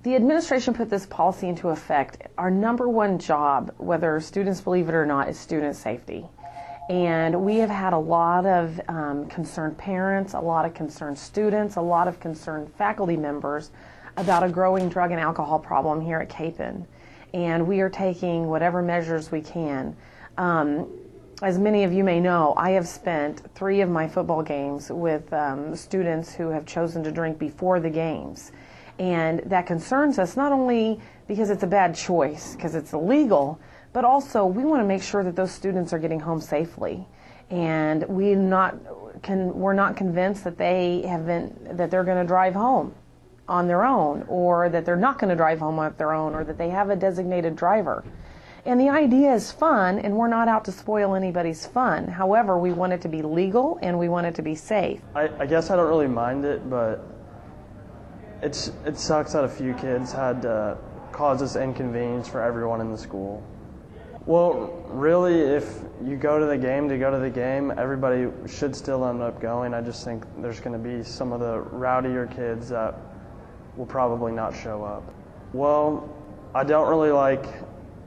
The administration put this policy into effect. Our number one job, whether students believe it or not, is student safety. And we have had a lot of concerned parents, a lot of concerned students, a lot of concerned faculty members about a growing drug and alcohol problem here at Capon. And we are taking whatever measures we can. As many of you may know, I have spent 3 of my football games with students who have chosen to drink before the games. And that concerns us not only because it's a bad choice, because it's illegal, but also we want to make sure that those students are getting home safely. And we're not convinced that they're going to drive home on their own, or that they're not going to drive home on their own, or that they have a designated driver. And the idea is fun, and we're not out to spoil anybody's fun. However, we want it to be legal, and we want it to be safe. I guess I don't really mind it, but it sucks that a few kids had to cause this inconvenience for everyone in the school. Well, really, if you go to the game to go to the game, everybody should still end up going. I just think there's going to be some of the rowdier kids that will probably not show up. Well, I don't really like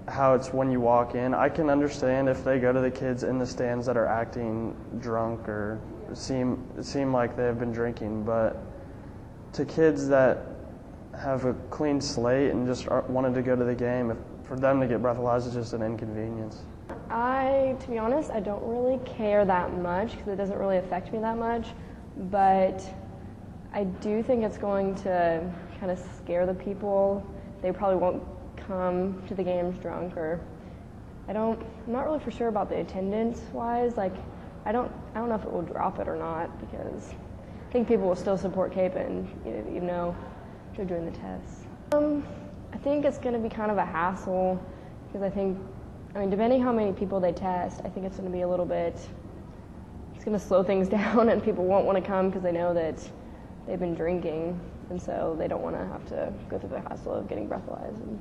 how it's when you walk in. I can understand if they go to the kids in the stands that are acting drunk or seem like they have been drinking, but to kids that have a clean slate and just wanted to go to the game, for them to get breathalyzed is just an inconvenience. To be honest, I don't really care that much because it doesn't really affect me that much, but I do think it's going to kind of scare the people. They probably won't come to the games drunk, or I'm not really for sure about the attendance wise. Like, I don't know if it will drop it or not, because I think people will still support Capon, even though they're doing the tests. I think it's going to be kind of a hassle, because depending how many people they test, I think it's going to be a little bit, it's going to slow things down, and people won't want to come because they know that they've been drinking, and so they don't want to have to go through the hassle of getting breathalyzed.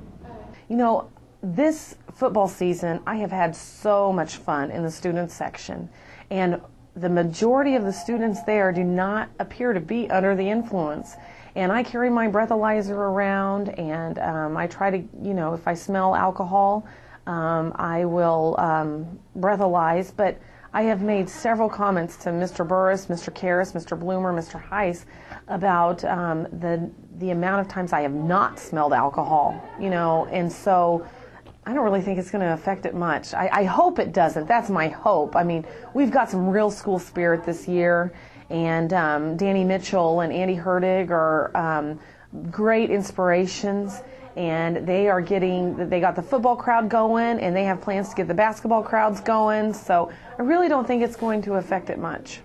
You know, this football season, I have had so much fun in the student section, and the majority of the students there do not appear to be under the influence. And I carry my breathalyzer around, and I try to, if I smell alcohol, I will breathalyze. But I have made several comments to Mr. Burris, Mr. Karras, Mr. Bloomer, Mr. Heiss about the amount of times I have not smelled alcohol, and so I don't really think it's going to affect it much. I hope it doesn't. That's my hope. I mean, we've got some real school spirit this year, and Danny Mitchell and Andy Hertig are great inspirations, and they got the football crowd going, and they have plans to get the basketball crowds going, so I really don't think it's going to affect it much.